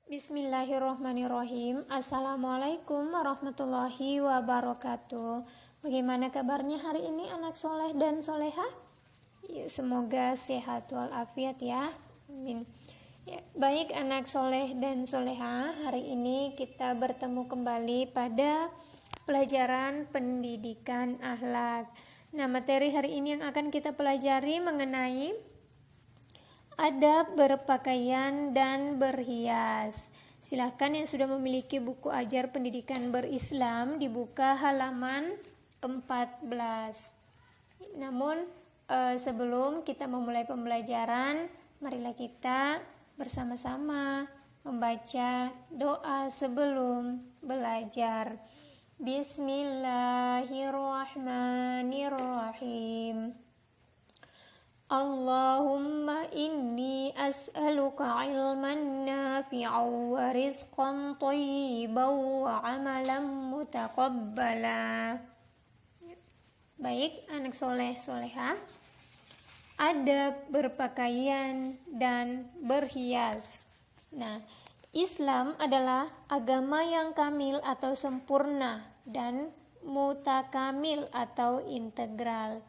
Bismillahirrohmanirrohim. Assalamualaikum warahmatullahi wabarakatuh. Bagaimana kabarnya hari ini anak soleh dan soleha? Ya, semoga sehat walafiat ya. Amin. Ya, baik anak soleh dan soleha, hari ini kita bertemu kembali pada pelajaran pendidikan akhlak. Nah, materi hari ini yang akan kita pelajari mengenai adab berpakaian dan berhias. Silahkan yang sudah memiliki buku ajar pendidikan berislam dibuka halaman 14. Namun sebelum kita memulai pembelajaran, marilah kita bersama-sama membaca doa sebelum belajar. Bismillahirrahmanirrahim. Allahumma inni as'aluka ilman nafi'an wa rizqan thayyiban wa amalan mutaqabbala. Baik anak soleh soleha, adab berpakaian dan berhias. Nah, Islam adalah agama yang kamil atau sempurna dan mutakamil atau integral.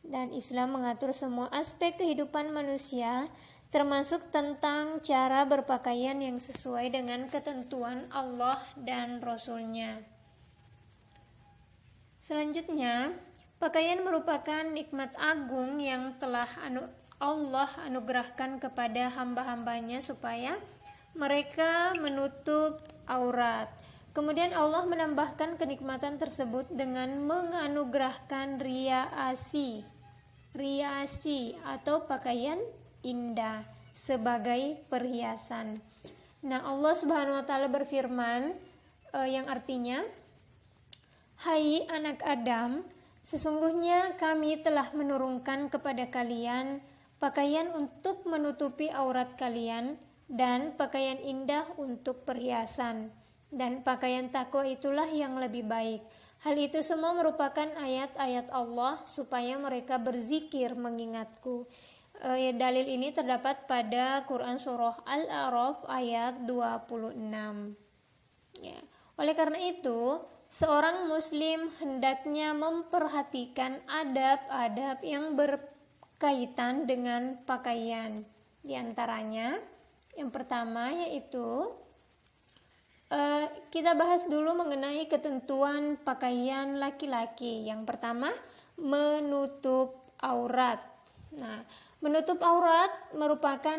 Dan Islam mengatur semua aspek kehidupan manusia, termasuk tentang cara berpakaian yang sesuai dengan ketentuan Allah dan Rasul-Nya. Selanjutnya, pakaian merupakan nikmat agung yang telah Allah anugerahkan kepada hamba-hambanya supaya mereka menutup aurat. Kemudian Allah menambahkan kenikmatan tersebut dengan menganugerahkan riasi atau pakaian indah sebagai perhiasan. Nah, Allah Subhanahu wa taala berfirman yang artinya, "Hai anak Adam, sesungguhnya kami telah menurunkan kepada kalian pakaian untuk menutupi aurat kalian dan pakaian indah untuk perhiasan. Dan pakaian takwa itulah yang lebih baik." Hal itu semua merupakan ayat-ayat Allah supaya mereka berzikir mengingatku. Dalil ini terdapat pada Quran Surah Al-A'raf ayat 26. Ya. Oleh karena itu, seorang muslim hendaknya memperhatikan adab-adab yang berkaitan dengan pakaian. Di antaranya, yang pertama yaitu kita bahas dulu mengenai ketentuan pakaian laki-laki. Yang pertama, menutup aurat. Nah, menutup aurat merupakan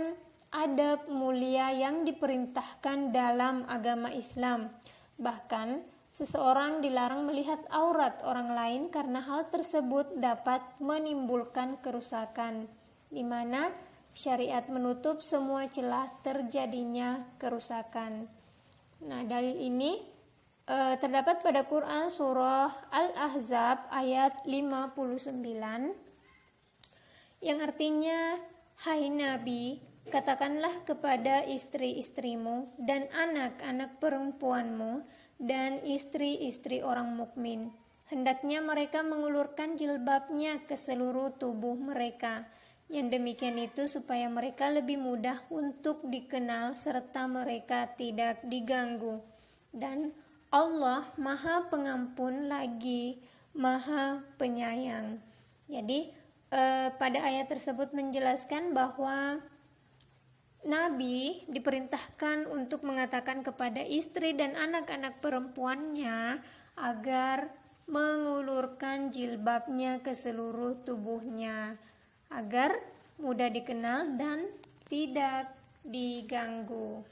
adab mulia yang diperintahkan dalam agama Islam. Bahkan, seseorang dilarang melihat aurat orang lain karena hal tersebut dapat menimbulkan kerusakan, di mana syariat menutup semua celah terjadinya kerusakan. Nah, dalil ini terdapat pada Quran Surah Al-Ahzab ayat 59 yang artinya, "Hai Nabi, katakanlah kepada istri-istrimu dan anak-anak perempuanmu dan istri-istri orang mukmin, hendaknya mereka mengulurkan jilbabnya ke seluruh tubuh mereka. Yang demikian itu supaya mereka lebih mudah untuk dikenal serta mereka tidak diganggu. Dan Allah Maha Pengampun lagi Maha Penyayang." Jadi pada ayat tersebut menjelaskan bahwa Nabi diperintahkan untuk mengatakan kepada istri dan anak-anak perempuannya agar mengulurkan jilbabnya ke seluruh tubuhnya, agar mudah dikenal dan tidak diganggu.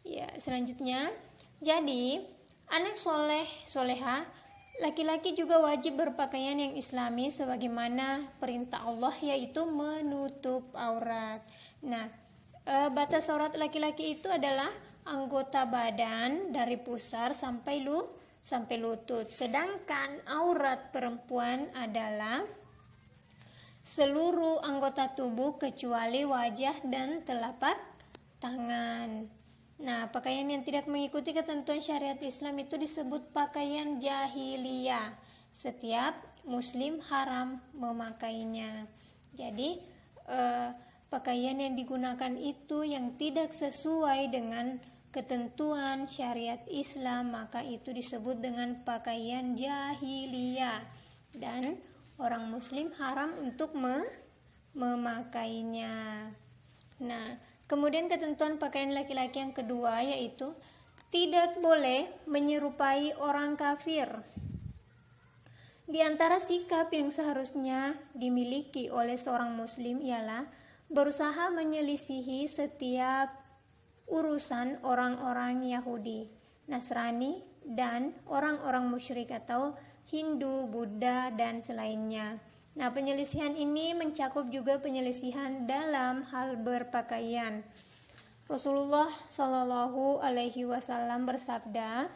Ya, selanjutnya, jadi anak soleh soleha, laki-laki juga wajib berpakaian yang islami sebagaimana perintah Allah, yaitu menutup aurat. Nah, batas aurat laki-laki itu adalah anggota badan dari pusar sampai lutut. Sedangkan aurat perempuan adalah seluruh anggota tubuh kecuali wajah dan telapak tangan. Nah, pakaian yang tidak mengikuti ketentuan syariat Islam itu disebut pakaian jahiliyah. Setiap muslim haram memakainya. Jadi pakaian yang digunakan itu yang tidak sesuai dengan ketentuan syariat Islam, maka itu disebut dengan pakaian jahiliyah dan orang muslim haram untuk memakainya. Nah, kemudian ketentuan pakaian laki-laki yang kedua yaitu tidak boleh menyerupai orang kafir. Di antara sikap yang seharusnya dimiliki oleh seorang muslim ialah berusaha menyelisihi setiap urusan orang-orang Yahudi, Nasrani, dan orang-orang musyrik atau Hindu, Buddha, dan selainnya. Nah, penyelisihan ini mencakup juga penyelisihan dalam hal berpakaian. Rasulullah Shallallahu Alaihi Wasallam bersabda,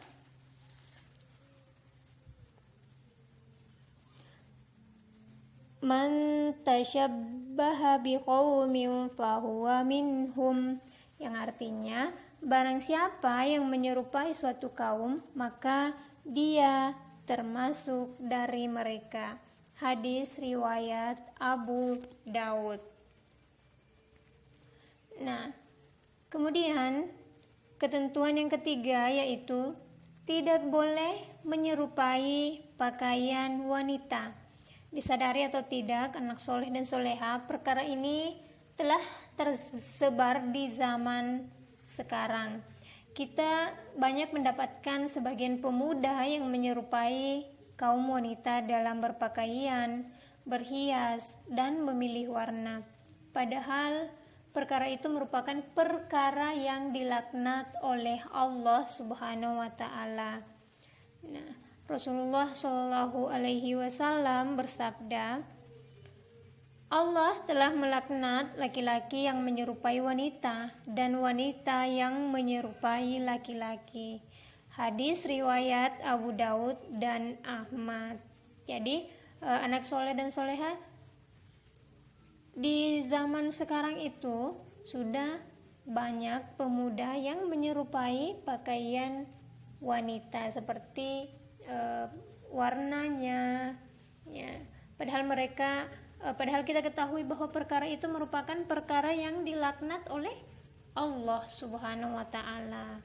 "Man tashabbaha biqaumin fahuwa minhum," yang artinya barang siapa yang menyerupai suatu kaum maka dia termasuk dari mereka. Hadis riwayat Abu Daud. Nah, kemudian ketentuan yang ketiga yaitu tidak boleh menyerupai pakaian wanita. Disadari atau tidak, anak soleh dan soleha, perkara ini telah tersebar di zaman sekarang. Kita banyak mendapatkan sebagian pemuda yang menyerupai kaum wanita dalam berpakaian, berhias, dan memilih warna. Padahal perkara itu merupakan perkara yang dilaknat oleh Allah Subhanahu wa taala. Nah, Rasulullah Shallallahu Alaihi Wasallam bersabda, Allah telah melaknat laki-laki yang menyerupai wanita dan wanita yang menyerupai laki-laki. Hadis riwayat Abu Daud dan Ahmad. Jadi anak soleh dan soleha, di zaman sekarang itu sudah banyak pemuda yang menyerupai pakaian wanita seperti warnanya, ya. Padahal kita ketahui bahwa perkara itu merupakan perkara yang dilaknat oleh Allah Subhanahu wa taala.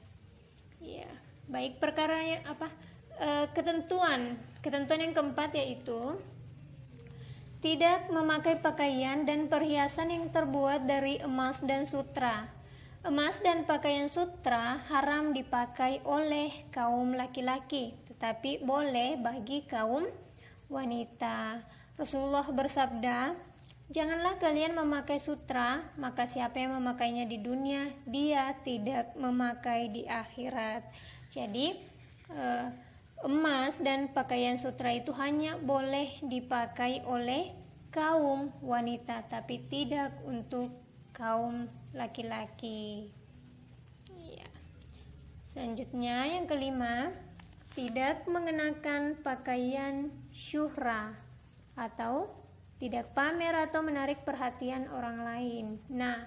Ya, baik perkara yang ketentuan yang keempat yaitu tidak memakai pakaian dan perhiasan yang terbuat dari emas dan sutra. Emas dan pakaian sutra haram dipakai oleh kaum laki-laki, tetapi boleh bagi kaum wanita. Rasulullah bersabda, "Janganlah kalian memakai sutra, maka siapa yang memakainya di dunia, dia tidak memakai di akhirat." Jadi, emas dan pakaian sutra itu hanya boleh dipakai oleh kaum wanita, tapi tidak untuk kaum laki-laki. Ya. Selanjutnya yang kelima, tidak mengenakan pakaian syuhra atau tidak pamer atau menarik perhatian orang lain. Nah,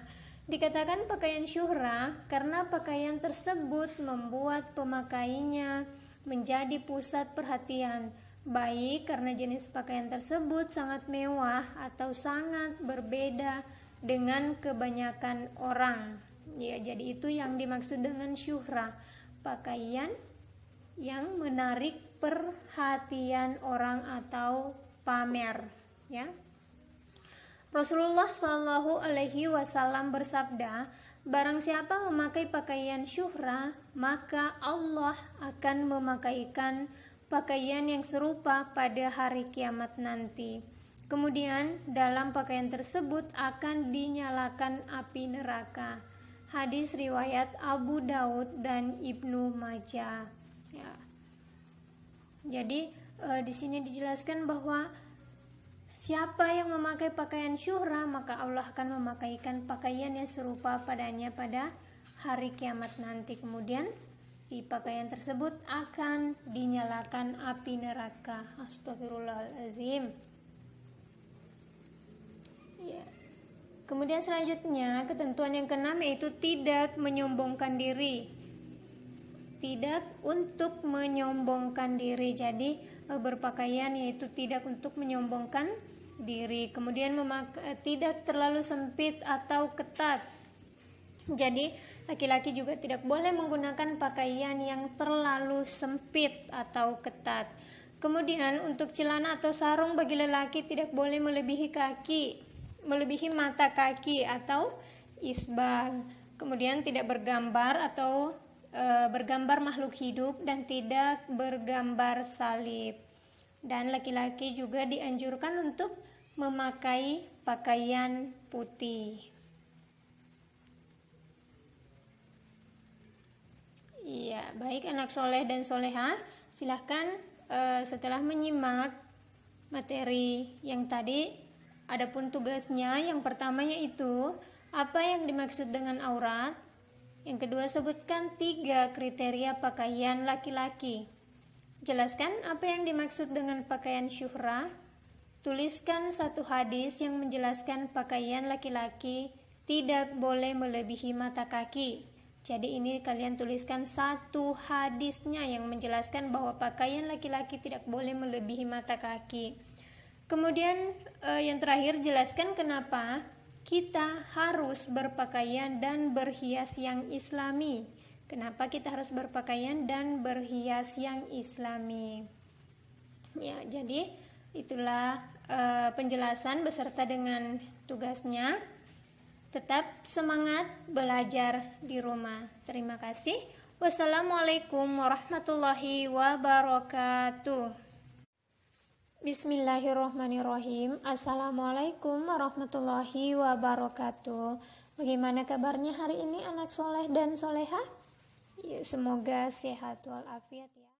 dikatakan pakaian syuhra karena pakaian tersebut membuat pemakainya menjadi pusat perhatian, baik karena jenis pakaian tersebut sangat mewah atau sangat berbeda dengan kebanyakan orang. Ya, jadi itu yang dimaksud dengan syuhra, pakaian yang menarik perhatian orang atau pamer, ya. Rasulullah Shallallahu Alaihi Wasallam bersabda, barang siapa memakai pakaian syuhra, maka Allah akan memakaikan pakaian yang serupa pada hari kiamat nanti. Kemudian dalam pakaian tersebut akan dinyalakan api neraka. Hadis riwayat Abu Daud dan Ibnu Majah. Ya. Jadi di sini dijelaskan bahwa siapa yang memakai pakaian syuhra, maka Allah akan memakaikan pakaian yang serupa padanya pada hari kiamat nanti. Kemudian di pakaian tersebut akan dinyalakan api neraka. Astagfirullahaladzim. Ya. Kemudian selanjutnya ketentuan yang keenam yaitu tidak menyombongkan diri. Tidak untuk menyombongkan diri. Jadi berpakaian yaitu tidak untuk menyombongkan diri. Kemudian tidak terlalu sempit atau ketat. Jadi laki-laki juga tidak boleh menggunakan pakaian yang terlalu sempit atau ketat. Kemudian untuk celana atau sarung bagi lelaki tidak boleh melebihi mata kaki atau isbal. Kemudian tidak bergambar atau bergambar makhluk hidup dan tidak bergambar salib. Dan laki-laki juga dianjurkan untuk memakai pakaian putih. Iya, baik anak soleh dan soleha, silahkan setelah menyimak materi yang tadi, adapun tugasnya yang pertama yaitu apa yang dimaksud dengan aurat. Yang kedua, sebutkan 3 kriteria pakaian laki-laki. Jelaskan apa yang dimaksud dengan pakaian syuhrah. Tuliskan 1 hadis yang menjelaskan pakaian laki-laki tidak boleh melebihi mata kaki. Jadi ini kalian tuliskan 1 hadisnya yang menjelaskan bahwa pakaian laki-laki tidak boleh melebihi mata kaki. Kemudian yang terakhir, jelaskan kenapa kita harus berpakaian dan berhias yang islami. Kenapa kita harus berpakaian dan berhias yang islami? Ya, jadi itulah penjelasan beserta dengan tugasnya. Tetap semangat belajar di rumah. Terima kasih. Wassalamualaikum warahmatullahi wabarakatuh. Bismillahirrahmanirrahim. Assalamualaikum warahmatullahi wabarakatuh. Bagaimana kabarnya hari ini anak soleh dan soleha? Ya, semoga sehat walafiat ya.